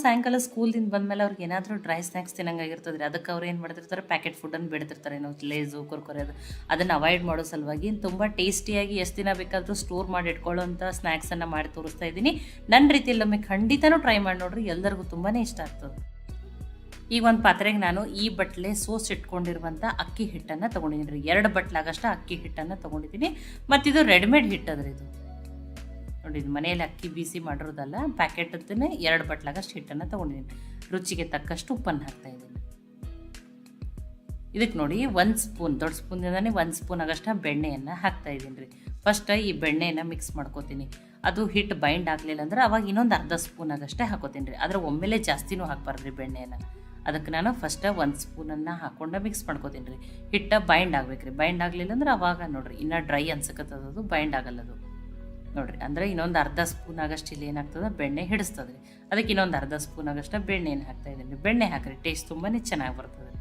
ಸಾಯಂಕಾಲ ಸ್ಕೂಲ್ದಿಂದ ಬಂದಮೇಲೆ ಅವ್ರಿಗೆ ಏನಾದರೂ ಡ್ರೈ ಸ್ನ್ಯಾಕ್ಸ್ ತಿನ್ನಂಗಾಗಿರ್ತದೆ ರೀ. ಅದಕ್ಕೆ ಅವ್ರು ಏನು ಮಾಡ್ತಿರ್ತಾರೆ, ಪ್ಯಾಕೆಟ್ ಫುಡ್ಡನ್ನು ಬಿಡ್ತಿರ್ತಾರೆ. ನಾವು ಲೇಸು ಕುರ್ಕುರೆ ಅದನ್ನು ಅವಾಯ್ಡ್ ಮಾಡೋ ಸಲುವಾಗಿ ತುಂಬ ಟೇಸ್ಟಿಯಾಗಿ ಎಷ್ಟು ದಿನ ಬೇಕಾದರೂ ಸ್ಟೋರ್ ಮಾಡಿ ಇಟ್ಕೊಳ್ಳೋಂಥ ಸ್ನ್ಯಾಕ್ಸನ್ನು ಮಾಡಿ ತೋರಿಸ್ತಾ ಇದ್ದೀನಿ. ನನ್ನ ರೀತಿಯಲ್ಲಿ ಒಮ್ಮೆ ಖಂಡಿತನೂ ಟ್ರೈ ಮಾಡಿ ನೋಡಿರಿ, ಎಲ್ಲರಿಗೂ ತುಂಬಾ ಇಷ್ಟ ಆಗ್ತದೆ. ಈಗ ಒಂದು ಪಾತ್ರೆಗೆ ನಾನು ಈ ಬಟ್ಲೆ ಸೋಸ್ ಇಟ್ಕೊಂಡಿರುವಂಥ ಅಕ್ಕಿ ಹಿಟ್ಟನ್ನು ತೊಗೊಂಡಿದ್ದೀನಿ ರೀ. 2 ಬಟ್ಲಾಗಷ್ಟು ಅಕ್ಕಿ ಹಿಟ್ಟನ್ನು ತೊಗೊಂಡಿದ್ದೀನಿ. ಮತ್ತು ಇದು ರೆಡಿಮೇಡ್ ಹಿಟ್ಟದ್ರಿ. ಇದು ನೋಡಿ, ಇದು ಮನೆಯಲ್ಲಿ ಅಕ್ಕಿ ಬೀಸಿ ಮಾಡಿರೋದಲ್ಲ, ಪ್ಯಾಕೆಟದ್ದನ್ನೇ 2 ಬಟ್ಲಾಗಷ್ಟು ಹಿಟ್ಟನ್ನು ತೊಗೊಂಡಿದ್ದೀನಿ. ರುಚಿಗೆ ತಕ್ಕಷ್ಟು ಉಪ್ಪನ್ನು ಹಾಕ್ತಾಯಿದ್ದೀನಿ. ಇದಕ್ಕೆ ನೋಡಿ 1 ಸ್ಪೂನ್, ದೊಡ್ಡ ಸ್ಪೂನಿಂದನೇ 1 ಸ್ಪೂನ್ ಆಗಷ್ಟು ಬೆಣ್ಣೆಯನ್ನು ಹಾಕ್ತಾಯಿದ್ದೀನಿ ರೀ. ಫಸ್ಟ್ ಈ ಬೆಣ್ಣೆಯನ್ನು ಮಿಕ್ಸ್ ಮಾಡ್ಕೋತೀನಿ. ಅದು ಹಿಟ್ಟು ಬೈಂಡ್ ಆಗಲಿಲ್ಲ ಅಂದ್ರೆ ಅವಾಗ ಇನ್ನೊಂದು ಅರ್ಧ ಸ್ಪೂನ್ ಆಗಷ್ಟೇ ಹಾಕೋತೀನಿ ರೀ. ಆದರೆ ಒಮ್ಮೆಲೆ ಜಾಸ್ತಿನೂ ಹಾಕ್ಬಾರ್ದು ಬೆಣ್ಣೆಯನ್ನು. ಅದಕ್ಕೆ ನಾನು ಫಸ್ಟ್ 1 ಸ್ಪೂನನ್ನು ಹಾಕ್ಕೊಂಡು ಮಿಕ್ಸ್ ಮಾಡ್ಕೋತೀನಿ ರೀ. ಹಿಟ್ಟು ಬೈಂಡ್ ಆಗ್ಬೇಕು ರೀ. ಬೈಂಡ್ ಆಗಲಿಲ್ಲ ಅಂದ್ರೆ ಅವಾಗ ನೋಡಿರಿ ಇನ್ನೂ ಡ್ರೈ ಅನ್ಸಕತ್ತದು, ಬೈಂಡ್ ಆಗಲ್ಲದು ನೋಡಿರಿ. ಅಂದರೆ ಇನ್ನೊಂದು ಅರ್ಧ ಸ್ಪೂನ್ ಆಗಷ್ಟು ಇಲ್ಲಿ ಏನಾಗ್ತದೆ, ಬೆಣ್ಣೆ ಹಿಡಿಸ್ತದೆ ರೀ. ಅದಕ್ಕೆ ಇನ್ನೊಂದು ಅರ್ಧ ಸ್ಪೂನ್ ಆಗಷ್ಟು ಬೆಣ್ಣೆಯನ್ನು ಹಾಕ್ತಾಯಿದ್ದೀನಿ ರೀ. ಬೆಣ್ಣೆ ಹಾಕಿರಿ, ಟೇಸ್ಟ್ ತುಂಬಾ ಚೆನ್ನಾಗಿ ಬರ್ತದೆ ರೀ.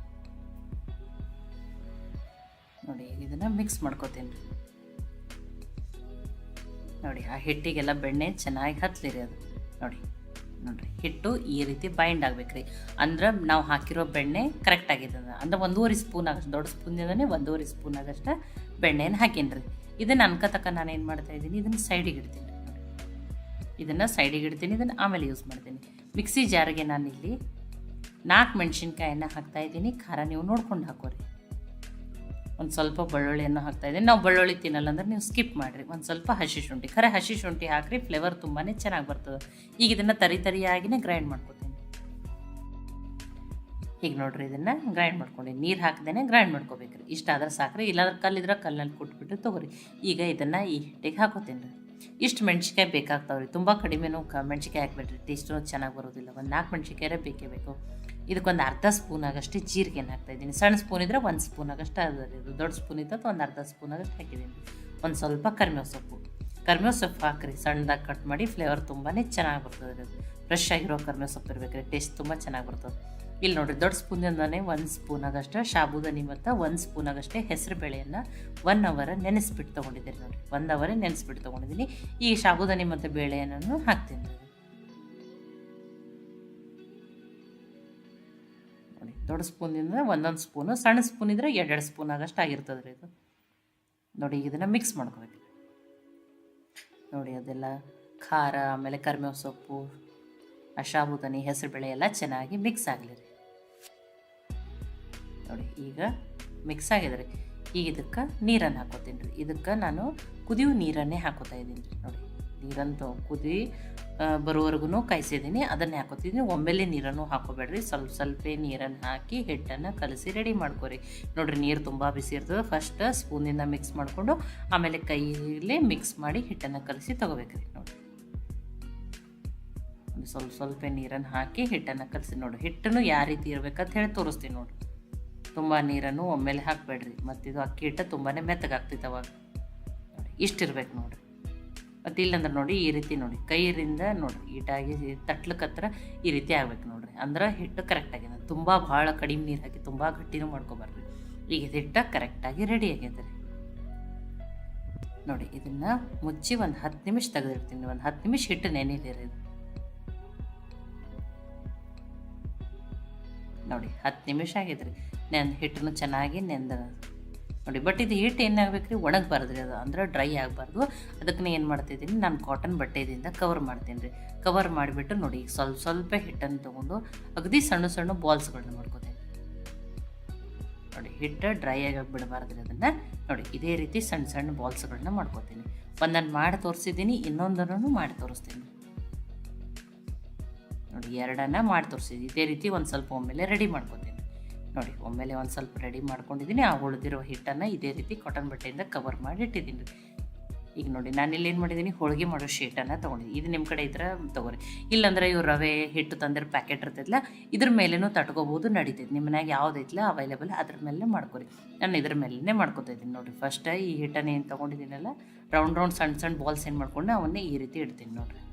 ನೋಡಿ, ಇದನ್ನು ಮಿಕ್ಸ್ ಮಾಡ್ಕೋತೀನಿ ರೀ. ನೋಡಿ, ಆ ಹಿಟ್ಟಿಗೆಲ್ಲ ಬೆಣ್ಣೆ ಚೆನ್ನಾಗಿ ಹತ್ತಲಿರಿ. ಅದು ನೋಡಿರಿ ಹಿಟ್ಟು ಈ ರೀತಿ ಬೈಂಡ್ ಆಗ್ಬೇಕ್ರಿ. ಅಂದ್ರೆ ನಾವು ಹಾಕಿರೋ ಬೆಣ್ಣೆ ಕರೆಕ್ಟ್ ಆಗಿದೆ. ಅಂದ್ರೆ 1.5 ಸ್ಪೂನ್ ಆಗಷ್ಟು, ದೊಡ್ಡ ಸ್ಪೂನಿಂದನೇ 1.5 ಸ್ಪೂನ್ ಆಗಷ್ಟು ಬೆಣ್ಣೆಯನ್ನು ಹಾಕೀನಿ ರೀ. ಇದನ್ನು ಅನ್ಕತಕ್ಕ ನಾನು ಏನು ಮಾಡ್ತಾಯಿದ್ದೀನಿ, ಇದನ್ನು ಸೈಡಿಗೆ ಇಡ್ತೀನಿ. ಇದನ್ನು ಸೈಡಿಗೆ ಇಡ್ತೀನಿ, ಇದನ್ನು ಆಮೇಲೆ ಯೂಸ್ ಮಾಡ್ತೀನಿ. ಮಿಕ್ಸಿ ಜಾರಿಗೆ ನಾನಿಲ್ಲಿ 4 ಮೆಣಸಿನ್ಕಾಯನ್ನು ಹಾಕ್ತಾಯಿದ್ದೀನಿ. ಖಾರ ನೀವು ನೋಡ್ಕೊಂಡು ಹಾಕೋರಿ. ಒಂದು ಸ್ವಲ್ಪ ಬೆಳ್ಳುಳ್ಳಿಯನ್ನು ಹಾಕ್ತಾಯಿದ್ದೀನಿ. ನಾವು ಬೆಳ್ಳುಳ್ಳಿ ತಿನ್ನಲ್ಲ ಅಂದ್ರೆ ನೀವು ಸ್ಕಿಪ್ ಮಾಡಿರಿ. ಒಂದು ಸ್ವಲ್ಪ ಹಸಿ ಶುಂಠಿ, ಖರೆ ಹಸಿ ಶುಂಠಿ ಹಾಕಿರಿ, ಫ್ಲೇವರ್ ತುಂಬಾ ಚೆನ್ನಾಗಿ ಬರ್ತದೆ. ಈಗ ಇದನ್ನು ತರಿಯಾಗಿನೇ ಗ್ರೈಂಡ್ ಮಾಡ್ಕೊತೀನಿ. ಈಗ ನೋಡಿರಿ, ಇದನ್ನು ಗ್ರೈಂಡ್ ಮಾಡ್ಕೊಂಡು ನೀರು ಹಾಕ್ದೇ ಗ್ರೈಂಡ್ ಮಾಡ್ಕೋಬೇಕ್ರಿ. ಇಷ್ಟ ಆದ್ರೆ ಸಾಕ್ರಿ, ಇಲ್ಲಾಂದ್ರೆ ಕಲ್ಲಿದ್ರೆ ಕಲ್ಲಲ್ಲಿ ಕೊಟ್ಬಿಟ್ಟು ತೊಗೊರಿ. ಈಗ ಇದನ್ನು ಈ ಹಿಟ್ಟಿಗೆ ಹಾಕೋತೀನಿ ರೀ. ಇಷ್ಟು ಮೆಣ್ಸಿಕಾಯಿ ಬೇಕಾಗ್ತಾವೆ ರೀ. ತುಂಬ ಕಡಿಮೆನೂ ಮೆಣ್ಸಿಕಾಯಿ ಹಾಕ್ಬೇಡ್ರಿ, ಟೇಸ್ಟೂ ಚೆನ್ನಾಗಿ ಬರೋದಿಲ್ಲ. ಒಂದು 4 ಮೆಣ್ಸಿಕಾಯೇ ಬೇಕೇ ಬೇಕು. ಇದಕ್ಕೊಂದು ಅರ್ಧ ಸ್ಪೂನ್ ಆಗಷ್ಟು ಜೀರಿಗೆನ ಹಾಕ್ತಾಯಿದ್ದೀನಿ. ಸಣ್ಣ ಸ್ಪೂನ್ ಇದ್ದರೆ 1 ಸ್ಪೂನ್ ಆಗಷ್ಟು ಅದ ರೀ. ಇದು ದೊಡ್ಡ ಸ್ಪೂನ್ ಇದ್ದದ್ದು ಒಂದು ಅರ್ಧ ಸ್ಪೂನ್ ಆಗಷ್ಟು ಹಾಕಿದ್ದೀನಿ. ಒಂದು ಸ್ವಲ್ಪ ಕರಿಬೇವು ಸೊಪ್ಪು ಹಾಕಿರಿ, ಸಣ್ಣದಾಗಿ ಕಟ್ ಮಾಡಿ. ಫ್ಲೇವರ್ ತುಂಬಾ ಚೆನ್ನಾಗಿ ಬರ್ತದೆ ರೀ. ಅದು ಫ್ರೆಶ್ ಆಗಿರೋ ಕರಿಬೇವು ಸೊಪ್ಪು ಇರಬೇಕು ರೀ, ಟೇಸ್ಟ್ ತುಂಬ ಚೆನ್ನಾಗಿ ಬರ್ತದೆ. ಇಲ್ಲಿ ನೋಡಿರಿ, ದೊಡ್ಡ ಸ್ಪೂನಿಂದನೇ 1 ಸ್ಪೂನ್ ಆಗಷ್ಟು ಸಾಬುದಾನಿ ಮತ್ತು 1 ಸ್ಪೂನ್ ಆಗಷ್ಟೇ ಹೆಸರು ಬೇಳೆಯನ್ನು 1 ಅವರ್ ನೆನೆಸ್ಬಿಟ್ಟು ತೊಗೊಂಡಿದ್ದೀನಿ. ನೋಡಿ, 1 ಅವರ್ ನೆನೆಸ್ಬಿಟ್ಟು ತೊಗೊಂಡಿದ್ದೀನಿ. ಈ ಸಾಬುದಾನಿ ಮತ್ತು ಬೇಳೆಯನ್ನು ಹಾಕ್ತೀನಿ ರೀ. ನೋಡಿ, ದೊಡ್ಡ ಸ್ಪೂನಿಂದ 1 ಸ್ಪೂನು, ಸಣ್ಣ ಸ್ಪೂನ್ ಇದ್ದರೆ 2 ಸ್ಪೂನ್ ಆಗಷ್ಟು ಆಗಿರ್ತದೆ ರೀ ಇದು. ನೋಡಿ, ಇದನ್ನು ಮಿಕ್ಸ್ ಮಾಡ್ಕೋಬೇಕು. ನೋಡಿ, ಅದೆಲ್ಲ ಖಾರ, ಆಮೇಲೆ ಕರಿಬೇವು ಸೊಪ್ಪು, ಆ ಸಾಬುದಾನಿ, ಹೆಸರುಬೇಳೆ ಎಲ್ಲ ಚೆನ್ನಾಗಿ ಮಿಕ್ಸ್ ಆಗಲಿ ರೀ. ನೋಡಿ, ಈಗ ಮಿಕ್ಸ್ ಆಗಿದೆ ರೀ. ಈಗ ಇದಕ್ಕೆ ನೀರನ್ನು ಹಾಕೋತೀನಿ ರೀ. ಇದಕ್ಕೆ ನಾನು ಕುದಿಯೋ ನೀರನ್ನೇ ಹಾಕೋತಾ ಇದ್ದೀನಿ ರೀ. ನೋಡಿ, ನೀರಂತೂ ಕುದಿ ಬರೋವರೆಗೂ ಕಾಯಿಸಿದ್ದೀನಿ, ಅದನ್ನೇ ಹಾಕೋತಿದ್ದೀನಿ. ಒಮ್ಮೆಲೆ ನೀರನ್ನು ಹಾಕೋಬೇಡ್ರಿ, ಸ್ವಲ್ಪ ನೀರನ್ನು ಹಾಕಿ ಹಿಟ್ಟನ್ನು ಕಲಸಿ ರೆಡಿ ಮಾಡ್ಕೊರಿ. ನೋಡಿರಿ, ನೀರು ತುಂಬ ಬಿಸಿ ಇರ್ತದೆ. ಫಸ್ಟ್ ಸ್ಪೂನಿಂದ ಮಿಕ್ಸ್ ಮಾಡಿಕೊಂಡು ಆಮೇಲೆ ಕೈಯಲ್ಲೇ ಮಿಕ್ಸ್ ಮಾಡಿ ಹಿಟ್ಟನ್ನು ಕಲಸಿ ತೊಗೋಬೇಕ್ರಿ. ನೋಡಿ, ಸ್ವಲ್ಪ ನೀರನ್ನು ಹಾಕಿ ಹಿಟ್ಟನ್ನು ಕಲಸಿ. ನೋಡಿ, ಹಿಟ್ಟನ್ನು ಯಾವ ರೀತಿ ಇರ್ಬೇಕಂತ ಹೇಳಿ ತೋರಿಸ್ತೀನಿ. ನೋಡಿ, ತುಂಬ ನೀರನ್ನು ಒಮ್ಮೆಲೆ ಹಾಕಬೇಡ್ರಿ, ಮತ್ತು ಇದು ಅಕ್ಕಿ ಹಿಟ್ಟು ತುಂಬಾ ಮೆತ್ತಗಾಗ್ತೈತೆ ಅವಾಗ. ನೋಡಿ, ಇಷ್ಟಿರ್ಬೇಕು ನೋಡಿರಿ. ಮತ್ತು ಇಲ್ಲಂದ್ರೆ ನೋಡಿ, ಈ ರೀತಿ ನೋಡಿ, ಕೈಯಿಂದ ನೋಡಿ ಈಟಾಗಿ ತಟ್ಲಕ್ಕತ್ರ ಈ ರೀತಿ ಆಗ್ಬೇಕು ನೋಡಿರಿ. ಅಂದ್ರೆ ಹಿಟ್ಟು ಕರೆಕ್ಟಾಗಿದೆ. ತುಂಬ ಭಾಳ ಕಡಿಮೆ ನೀರು ಹಾಕಿ ತುಂಬ ಗಟ್ಟಿನೂ ಮಾಡ್ಕೊಬಾರ್ರಿ. ಈಗ ಹಿಟ್ಟು ಕರೆಕ್ಟಾಗಿ ರೆಡಿ ಆಗಿದೆ ರೀ. ನೋಡಿ, ಇದನ್ನು ಮುಚ್ಚಿ ಒಂದು 10 ನಿಮಿಷ ತೆಗೆದಿರ್ತೀನಿ. ಒಂದು 10 ನಿಮಿಷ ಹಿಟ್ಟು ನೆನೆಲಿರಿ ಇದು. ನೋಡಿ, 10 ನಿಮಿಷ ಆಗಿದ್ರಿ. ಹಿಟ್ಟನ್ನು ಚೆನ್ನಾಗಿ ನೆಂದ ನೋಡಿ. ಬಟ್ ಇದು ಹಿಟ್ಟು ಏನಾಗಬೇಕು ರೀ, ಒಣಗಬಾರ್ದು ರೀ. ಅದು ಅಂದ್ರೆ ಡ್ರೈ ಆಗಬಾರ್ದು. ಅದಕ್ಕೆ ಏನು ಮಾಡ್ತಿದ್ದೀನಿ, ನಾನು ಕಾಟನ್ ಬಟ್ಟೆದಿಂದ ಕವರ್ ಮಾಡ್ತೀನಿ ರೀ. ಕವರ್ ಮಾಡಿಬಿಟ್ಟು ನೋಡಿ, ಈಗ ಸ್ವಲ್ಪ ಹಿಟ್ಟನ್ನು ತೊಗೊಂಡು ಅಗದಿ ಸಣ್ಣ ಬಾಲ್ಸ್ಗಳನ್ನ ಮಾಡ್ಕೋತೀನಿ. ನೋಡಿ, ಹಿಟ್ಟು ಡ್ರೈ ಆಗಿ ಬಿಡಬಾರ್ದು ರೀ. ಅದನ್ನು ನೋಡಿ, ಇದೇ ರೀತಿ ಸಣ್ಣ ಬಾಲ್ಸ್ಗಳನ್ನ ಮಾಡ್ಕೋತೀನಿ. ಒಂದನ್ನು ಮಾಡಿ ತೋರಿಸಿದ್ದೀನಿ, ಇನ್ನೊಂದನ್ನು ಮಾಡಿ ತೋರಿಸ್ತೀನಿ. ನೋಡಿ, 2 ಮಾಡಿ ತೋರಿಸಿದ್ದೀನಿ. ಇದೇ ರೀತಿ ಒಂದು ಸ್ವಲ್ಪ ಒಮ್ಮೆಲೆ ರೆಡಿ ಮಾಡ್ಕೋತೀನಿ. ನೋಡಿ, ಒಮ್ಮೆಲೆ ಒಂದು ಸ್ವಲ್ಪ ರೆಡಿ ಮಾಡ್ಕೊಂಡಿದ್ದೀನಿ. ಆ ಉಳಿದಿರೋ ಹಿಟ್ಟನ್ನು ಇದೇ ರೀತಿ ಕಾಟನ್ ಬಟ್ಟೆಯಿಂದ ಕವರ್ ಮಾಡಿ ಇಟ್ಟಿದ್ದೀನಿ ರೀ. ಈಗ ನೋಡಿ, ನಾನಿಲ್ಲಿ ಏನು ಮಾಡಿದ್ದೀನಿ, ಹೋಳಿಗೆ ಮಾಡೋ ಶೀಟನ್ನು ತೊಗೊಂಡಿದ್ದೀನಿ. ಇದು ನಿಮ್ಮ ಕಡೆ ಇದ್ರೆ ತೊಗೊರಿ. ಇಲ್ಲಾಂದ್ರೆ ಇವು ರವೆ ಹಿಟ್ಟು ತಂದಿರೋ ಪ್ಯಾಕೆಟ್ ಇರ್ತೈತಿಲ್ಲ, ಇದ್ರ ಮೇಲೇನೂ ತಟ್ಕೋಬೋದು, ನಡೀತೈತೆ. ನಿಮ್ಮ ಮನ್ಯಾಗ ಯಾವುದೈತಿಲ್ಲ ಅವೈಲೇಬಲ್ ಅದ್ರ ಮೇಲೆ ಮಾಡ್ಕೊರಿ. ನಾನು ಇದ್ರ ಮೇಲೇ ಮಾಡ್ಕೊತಾ ಇದ್ದೀನಿ. ನೋಡಿ, ಫಸ್ಟ್ ಈ ಹಿಟ್ಟನ್ನು ಏನು ತೊಗೊಂಡಿದ್ದೀನಲ್ಲ, ರೌಂಡ್ ಸಣ್ಣ ಬಾಲ್ಸ್ ಏನು ಮಾಡ್ಕೊಂಡು ಅವನ್ನೇ ಈ ರೀತಿ ಇಡ್ತೀನಿ. ನೋಡಿರಿ,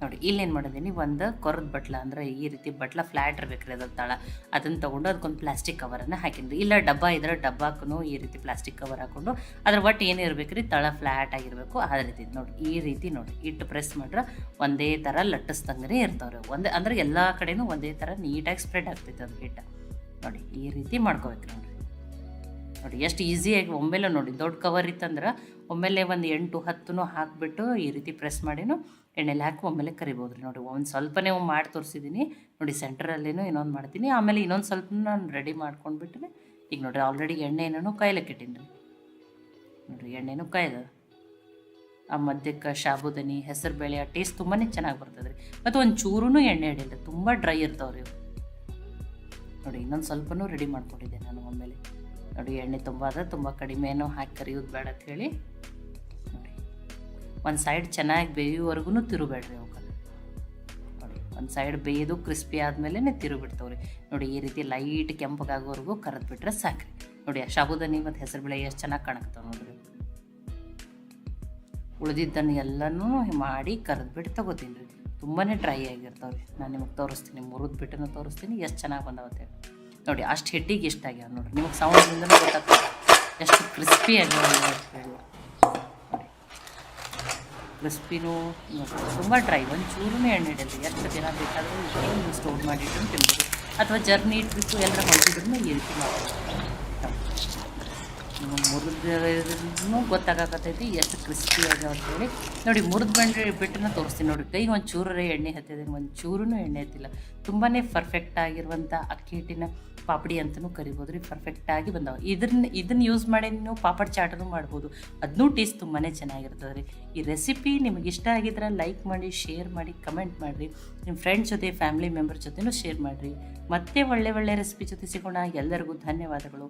ನೋಡಿ ಇಲ್ಲೇನು ಮಾಡಿದ್ದೀನಿ, ಒಂದು ಕೊರದ ಬಟ್ಲ ಅಂದರೆ ಈ ರೀತಿ ಬಟ್ಲ ಫ್ಲ್ಯಾಟ್ ಇರಬೇಕ್ರಿ ಅದ್ರ ತಳ, ಅದನ್ನು ತೊಗೊಂಡು ಅದಕ್ಕೊಂದು ಪ್ಲಾಸ್ಟಿಕ್ ಕವರನ್ನು ಹಾಕಿದ್ರಿ. ಇಲ್ಲ ಡಬ್ಬ ಇದ್ರೆ ಡಬ್ಬಕ್ಕೂ ಈ ರೀತಿ ಪ್ಲಾಸ್ಟಿಕ್ ಕವರ್ ಹಾಕ್ಕೊಂಡು ಅದ್ರ ಒಟ್ಟು ಏನಿರ್ಬೇಕು ರೀ ತಳ ಫ್ಲ್ಯಾಟ್ ಆಗಿರಬೇಕು. ಆ ರೀತಿ ನೋಡಿ ಈ ರೀತಿ ನೋಡಿ ಇಟ್ಟು ಪ್ರೆಸ್ ಮಾಡ್ರೆ ಒಂದೇ ಥರ ಲಟ್ಟಿಸ್ದಂಗೆ ಇರ್ತಾವ್ರಿ. ಒಂದೇ ಅಂದರೆ ಎಲ್ಲ ಕಡೆನೂ ಒಂದೇ ಥರ ನೀಟಾಗಿ ಸ್ಪ್ರೆಡ್ ಆಗ್ತೈತೆ ಅದು ಹಿಟ್ಟು. ನೋಡಿ ಈ ರೀತಿ ಮಾಡ್ಕೋಬೇಕು ನೋಡಿರಿ. ನೋಡಿ ಎಷ್ಟು ಈಸಿಯಾಗಿ ಒಮ್ಮೆಲೆ ನೋಡಿ ದೊಡ್ಡ ಕವರ್ ಇತ್ತಂದ್ರೆ ಒಮ್ಮೆಲೆ ಒಂದು 8-10 ಹಾಕಿಬಿಟ್ಟು ಈ ರೀತಿ ಪ್ರೆಸ್ ಮಾಡಿನೂ ಎಣ್ಣೆಲಿ ಹಾಕಿ ಒಮ್ಮೆಲೆ ಕರಿಬೋದು ರೀ. ನೋಡಿ ಒಂದು ಸ್ವಲ್ಪನೇ ಮಾಡಿ ತೋರಿಸಿದ್ದೀನಿ ನೋಡಿ, ಸೆಂಟ್ರಲ್ಲೇನೂ ಇನ್ನೊಂದು ಮಾಡ್ತೀನಿ, ಆಮೇಲೆ ಇನ್ನೊಂದು ಸ್ವಲ್ಪ ನಾನು ರೆಡಿ ಮಾಡ್ಕೊಂಡ್ಬಿಟ್ಟು ಈಗ ನೋಡಿರಿ ಆಲ್ರೆಡಿ ಎಣ್ಣೆನೂ ಕಾಯ್ಲಿಕ್ಕೆ ಇಟ್ಟೀನಿ ರೀ. ನೋಡಿರಿ ಎಣ್ಣೆನೂ ಕಾಯ್ದ, ಆ ಮಧ್ಯಕ್ಕೆ ಸಾಬುದಾನಿ ಹೆಸರು ಬೇಳೆ ಆ ಟೇಸ್ಟ್ ತುಂಬಾ ಚೆನ್ನಾಗಿ ಬರ್ತದೆ ರೀ. ಮತ್ತು ಒಂದು ಚೂರೂ ಎಣ್ಣೆ ಹಿಡಿಲ್ಲ, ತುಂಬ ಡ್ರೈ ಇರ್ತಾವೆ ರೀ. ನೋಡಿ ಇನ್ನೊಂದು ಸ್ವಲ್ಪನೂ ರೆಡಿ ಮಾಡ್ಕೊಂಡಿದ್ದೆ ನಾನು ಒಮ್ಮೆಲೆ. ನೋಡಿ ಎಣ್ಣೆ ತುಂಬ ಅದ, ತುಂಬ ಕಡಿಮೆನೂ ಹಾಕಿ ಕರಿಯೋದು ಬೇಡ ಅಂತ ಹೇಳಿ ನೋಡಿ ಒಂದು ಸೈಡ್ ಚೆನ್ನಾಗಿ ಬೇಯುವವರೆಗೂ ತಿರುಬೇಡ್ರಿ ಅವಕ್ಕೆ. ನೋಡಿ ಒಂದು ಸೈಡ್ ಬೇಯೋದು ಕ್ರಿಸ್ಪಿ ಆದಮೇಲೆ ತಿರುಬಿಡ್ತಾವ್ರಿ. ನೋಡಿ ಈ ರೀತಿ ಲೈಟ್ ಕೆಂಪಗಾಗೋವರೆಗೂ ಕರೆದ್ಬಿಟ್ರೆ ಸಾಕ್ರಿ. ನೋಡಿ ಆ ಸಾಬುದಾನಿ ಮತ್ತು ಹೆಸರು ಬೇಳೆ ಎಷ್ಟು ಚೆನ್ನಾಗಿ ಕಾಣಕ್ತಾವೆ ನೋಡಿರಿ. ಉಳಿದಿದ್ದನ್ನು ಎಲ್ಲನೂ ಮಾಡಿ ಕರೆದ್ಬಿಟ್ಟು ತೊಗೋತೀನಿ ರೀ. ತುಂಬಾ ಡ್ರೈ ಆಗಿರ್ತಾವೆ. ನಾನು ನಿಮಗೆ ತೋರಿಸ್ತೀನಿ, ಮುರಿದ್ಬಿಟ್ಟು ತೋರಿಸ್ತೀನಿ ಎಷ್ಟು ಚೆನ್ನಾಗಿ ಬಂದವತ್ತೇಳಿ. ನೋಡಿ ಅಷ್ಟು ಹಿಟ್ಟಿಗೆ ಇಷ್ಟ ಆಗ್ಯಾವ ನೋಡಿರಿ, ನಿಮಗೆ ಸೌಂಡ್ರಿಂದಲೂ ಗೊತ್ತಾಗ್ತದೆ ಎಷ್ಟು ಕ್ರಿಸ್ಪಿ ಆಗ್ಯಾವ ಅಂತ ಹೇಳಿ. ನೋಡಿ ಕ್ರಿಸ್ಪಿನೂ ತುಂಬ ಡ್ರೈ, ಒಂದು ಚೂರೂ ಎಣ್ಣೆ ಹಿಡಿಯಲ್ಲ. ಎಷ್ಟು ದಿನ ಬೇಕಾದರೂ ಏನು ಸ್ಟೋರ್ ಮಾಡಿಟ್ಟು ತಿನ್ಬೋದು, ಅಥವಾ ಜರ್ನಿ ಇಟ್ಬಿಟ್ಟು ಎಲ್ಲರ ಹೊಂಟಿದ್ರು ಈ ರೀತಿ ಮಾಡ್ಬೋದು. ನಿಮಗೆ ಮುರಿದ್ರೂ ಗೊತ್ತಾಗತ್ತೈತಿ ಎಷ್ಟು ಕ್ರಿಸ್ಪಿ ಆಗ್ಯಾವ ಅಂತೇಳಿ. ನೋಡಿ ಮುರಿದು ಬಿಟ್ಟನ್ನ ತೋರಿಸ್ತೀನಿ ನೋಡಿ. ಕೈಗೆ ಒಂದು ಚೂರೇ ಎಣ್ಣೆ ಹತ್ತಿದ್ದೀನಿ, ಒಂದು ಚೂರೂ ಎಣ್ಣೆ ಹತ್ತಿಲ್ಲ. ತುಂಬಾ ಪರ್ಫೆಕ್ಟ್ ಆಗಿರುವಂಥ ಅಕ್ಕಿ ಹಿಟ್ಟಿನ ಪಾಪಡಿ ಅಂತಲೂ ಕರಿಬೋದು ರೀ. ಪರ್ಫೆಕ್ಟಾಗಿ ಬಂದವು. ಇದನ್ನು ಯೂಸ್ ಮಾಡಿ ನೀವು ಪಾಪಡ್ ಚಾಟನೂ ಮಾಡ್ಬೋದು, ಅದನ್ನೂ ಟೇಸ್ಟ್ ತುಂಬಾ ಚೆನ್ನಾಗಿರ್ತದೆ ರೀ. ಈ ರೆಸಿಪಿ ನಿಮಗೆ ಇಷ್ಟ ಆಗಿದ್ರೆ ಲೈಕ್ ಮಾಡಿ, ಶೇರ್ ಮಾಡಿ, ಕಮೆಂಟ್ ಮಾಡಿರಿ. ನಿಮ್ಮ ಫ್ರೆಂಡ್ಸ್ ಜೊತೆ ಫ್ಯಾಮಿಲಿ ಮೆಂಬರ್ ಜೊತೆನೂ ಶೇರ್ ಮಾಡಿರಿ. ಮತ್ತೆ ಒಳ್ಳೆ ರೆಸಿಪಿ ಜೊತೆ ಸಿಗೋಣ. ಎಲ್ಲರಿಗೂ ಧನ್ಯವಾದಗಳು.